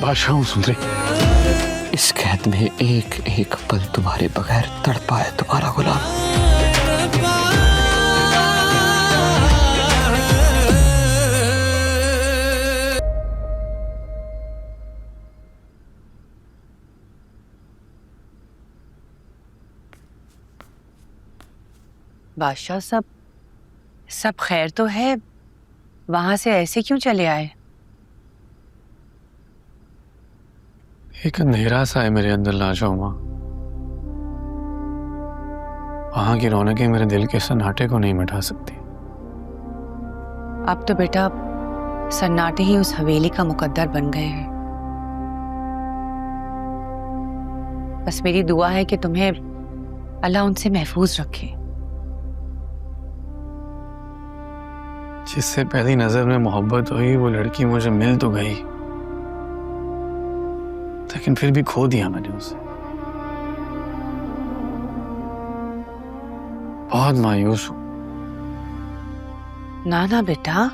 बादशाह हूँ सुंदरी। इस कैद में एक एक पल तुम्हारे बगैर तड़पा है तुम्हारा गुलाम। बादशाह, सब खैर तो है? वहां से ऐसे क्यों चले आए? एक अंधेरा सा है मेरे अंदर लाजो माँ। वहां की रौनकें मेरे दिल के सन्नाटे को नहीं मिटा सकती। अब तो बेटा सन्नाटे ही उस हवेली का मुकद्दर बन गए हैं। बस मेरी दुआ है कि तुम्हें अल्लाह उनसे महफूज रखे। जिससे पहली नजर में मोहब्बत हुई वो लड़की मुझे मिल तो गई, लेकिन फिर भी खो दिया मैंने उसे। बहुत मायूस हूं। ना बेटा,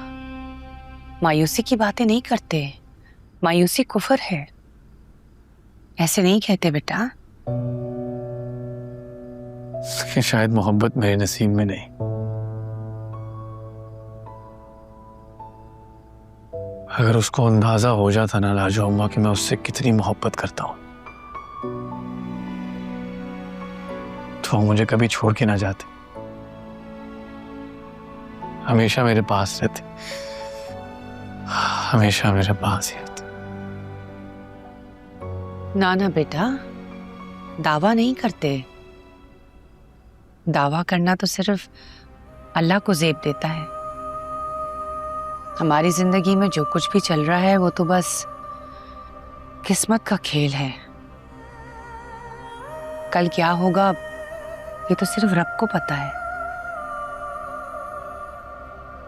मायूसी की बातें नहीं करते। मायूसी कुफर है, ऐसे नहीं कहते बेटा। लेकिन शायद मोहब्बत मेरे नसीब में नहीं। अगर उसको अंदाजा हो जाता ना लाजो अम्मा कि मैं उससे कितनी मोहब्बत करता हूं, तो वो मुझे कभी छोड़ के ना जाते, हमेशा मेरे पास रहते, हमेशा मेरे पास ही रहते। ना बेटा, दावा नहीं करते। दावा करना तो सिर्फ अल्लाह को ज़ेब देता है। हमारी जिंदगी में जो कुछ भी चल रहा है वो तो बस किस्मत का खेल है। कल क्या होगा ये तो सिर्फ रब को पता है।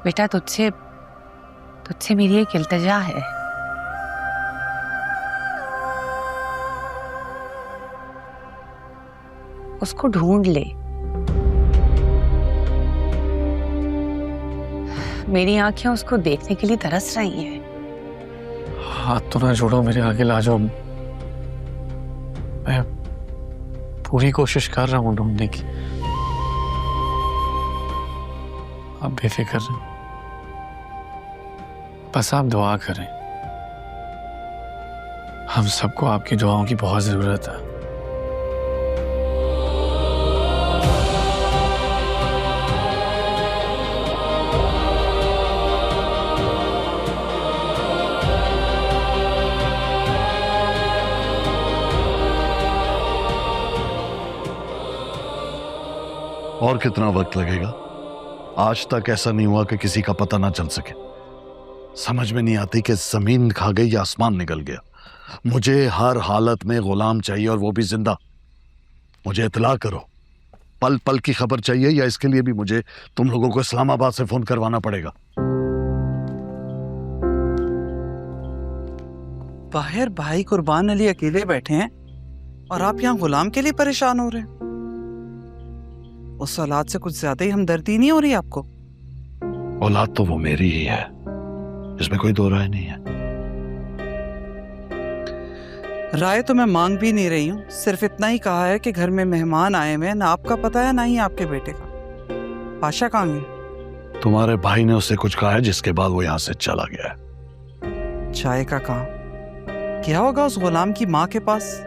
बेटा तुझसे मेरी एक इल्तिजा है। उसको ढूंढ ले। मेरी आंखें उसको देखने के लिए तरस रही हैं। हाथ तो ना जोड़ो मेरे आगे लाजो। मैं पूरी कोशिश कर रहा हूं ढूंढने की। आप बेफिक्र रहें, बस आप दुआ करें। हम सबको आपकी दुआओं की बहुत जरूरत है। और कितना वक्त लगेगा? आज तक ऐसा नहीं हुआ कि किसी का पता ना चल सके। समझ में नहीं आती कि जमीन खा गई या आसमान निकल गया। मुझे हर हालत में गुलाम चाहिए, और वो भी जिंदा। मुझे इत्तला करो। पल पल की खबर चाहिए, या इसके लिए भी मुझे तुम लोगों को इस्लामाबाद से फोन करवाना पड़ेगा? बाहर भाई कुर्बान अली अकेले बैठे हैं और आप यहाँ गुलाम के लिए परेशान हो रहे हैं। उस औलाद से कुछ ज्यादा ही हमदर्दी नहीं हो रही आपको? औलाद तो वो मेरी ही है, इसमें कोई दो राय नहीं है। राय तो मैं मांग भी नहीं रही हूँ, सिर्फ इतना ही कहा है कि घर में मेहमान आए हुए हैं। ना आपका पता है ना ही आपके बेटे का। पाशा कहाँ गए? तुम्हारे भाई ने उससे कुछ कहा है, जिसके बाद वो यहाँ से चला गया है। चाय का काम क्या होगा उस गुलाम की माँ के पास?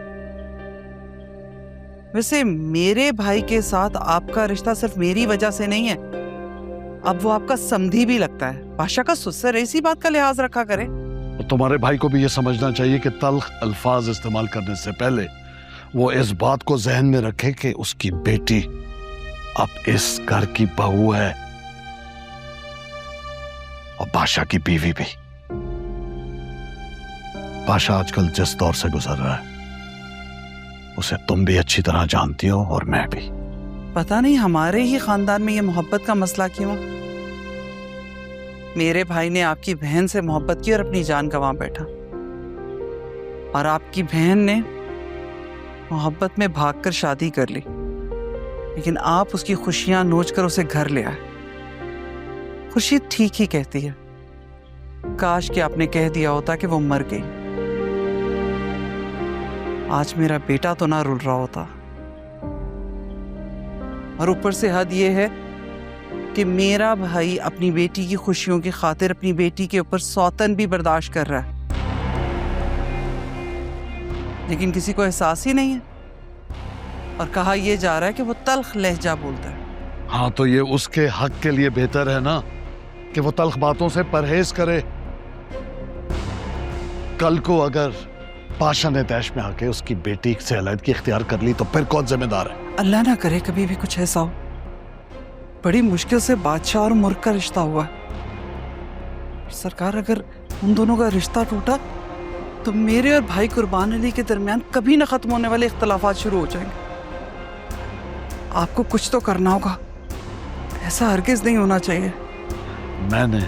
वैसे मेरे भाई के साथ आपका रिश्ता सिर्फ मेरी वजह से नहीं है, अब वो आपका समधी भी लगता है। बादशाह का सुसर इसी बात का लिहाज रखा करे। तो तुम्हारे भाई को भी ये समझना चाहिए कि तल्ख अल्फाज इस्तेमाल करने से पहले वो इस बात को जहन में रखे कि उसकी बेटी अब इस घर की बहू है, और बादशाह की बीवी भी। बादशाह आजकल जिस दौर से गुजर रहा है उसे तुम भी अच्छी तरह जानती हो, और मैं भी। पता नहीं हमारे ही खानदान में ये मोहब्बत का मसला क्यों। मेरे भाई ने आपकी बहन से मोहब्बत की और अपनी जान गंवा बैठा, और आपकी बहन ने मोहब्बत में भागकर शादी कर ली, लेकिन आप उसकी खुशियां नोच कर उसे घर ले आए। खुशी ठीक ही कहती है, काश कि आपने कह दिया होता कि वो मर गई। आज मेरा बेटा तो ना रुल रहा होता। और ऊपर से हद ये है कि मेरा भाई अपनी बेटी की खुशियों की खातिर अपनी बेटी के ऊपर सौतन भी बर्दाश्त कर रहा है, लेकिन किसी को एहसास ही नहीं है। और कहा यह जा रहा है कि वो तल्ख लहजा बोलता है। हाँ, तो ये उसके हक के लिए बेहतर है ना कि वो तल्ख बातों से परहेज करे। कल को अगर पाशा ने तैश में आके उसकी बेटी से अलहदगी इख्तियार कर ली तो फिर कौन जिम्मेदार है? अल्लाह ना करे कभी भी कुछ ऐसा हो। बड़ी मुश्किल से बादशाह और मुल्क का रिश्ता हुआ है। सरकार, अगर उन दोनों का रिश्ता टूटा तो मेरे और भाई कुर्बान अली के दरमियान कभी ना खत्म होने वाले इख्तलाफात शुरू हो जाएंगे। आपको कुछ तो करना होगा, ऐसा हरगिज नहीं होना चाहिए। मैंने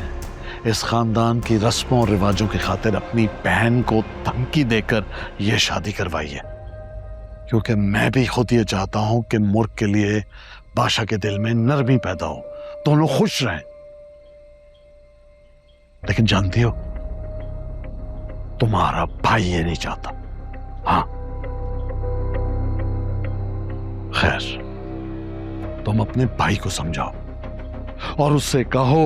इस खानदान की रस्मों और रिवाजों की खातिर अपनी बहन को धमकी देकर यह शादी करवाई है, क्योंकि मैं भी खुद ये चाहता हूं कि मुल्क के लिए बादशाह के दिल में नरमी पैदा हो, दोनों खुश रहें। लेकिन जानती हो, तुम्हारा भाई ये नहीं चाहता। हाँ, खैर, तुम अपने भाई को समझाओ और उससे कहो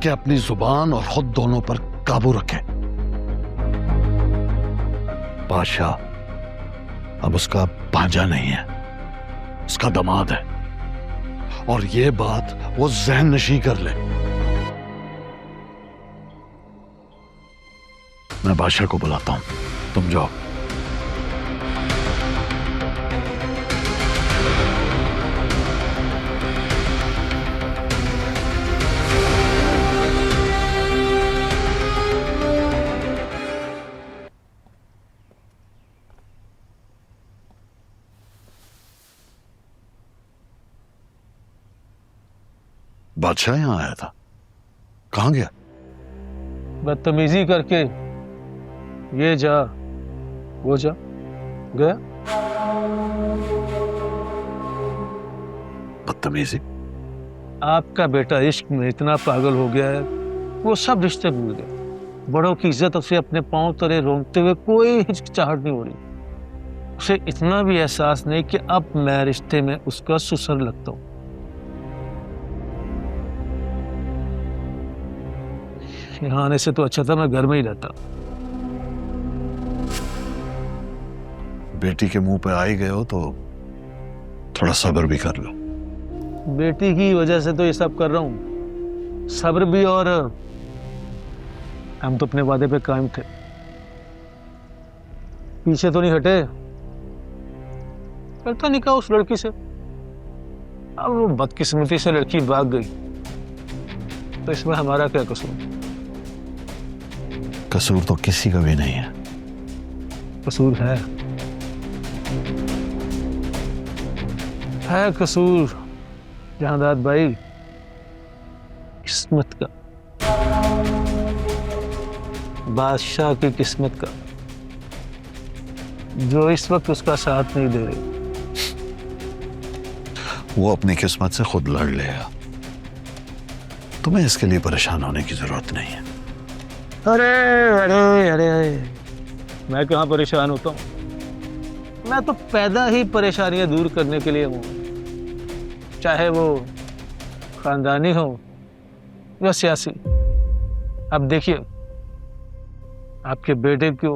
कि अपनी जुबान और खुद दोनों पर काबू रखे। बादशाह अब उसका भांजा नहीं है, उसका दामाद है, और ये बात वो ज़हन नशी कर ले। मैं बादशाह को बुलाता हूं, तुम जाओ। बादशाह यहां आया था, कहां गया? बदतमीजी करके ये जा वो जा गया। बदतमीजी? आपका बेटा इश्क में इतना पागल हो गया है, वो सब रिश्ते भूल गया। बड़ों की इज्जत उसे अपने पांव तले रोंगते हुए कोई हिचकिचाहट नहीं हो रही। उसे इतना भी एहसास नहीं कि अब मैं रिश्ते में उसका ससुर लगता हूं। यहाँ आने से तो अच्छा था मैं घर में ही रहता। बेटी के मुंह पे आ ही गए हो तो थोड़ा सब्र भी कर लो। बेटी की वजह से तो ये सब कर रहा हूं, सब्र भी। और हम तो अपने वादे पे कायम थे, पीछे तो नहीं हटे। करता निकाह उस लड़की से, अब वो बदकिस्मती से लड़की भाग गई, तो इसमें हमारा क्या कसूर? कसूर तो किसी का भी नहीं है। कसूर है कसूर जहांदाद भाई, किस्मत का, बादशाह की किस्मत का, जो इस वक्त उसका साथ नहीं दे रही। वो अपनी किस्मत से खुद लड़ लेगा, तुम्हें इसके लिए परेशान होने की जरूरत नहीं है। अरे अरे अरे मैं कहाँ परेशान होता हूँ? मैं तो पैदा ही परेशानियां दूर करने के लिए हूँ, चाहे वो खानदानी हो या सियासी। अब देखिए, आपके बेटे को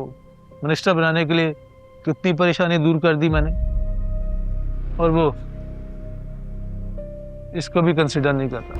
मिनिस्टर बनाने के लिए कितनी परेशानी दूर कर दी मैंने, और वो इसको भी कंसिडर नहीं करता।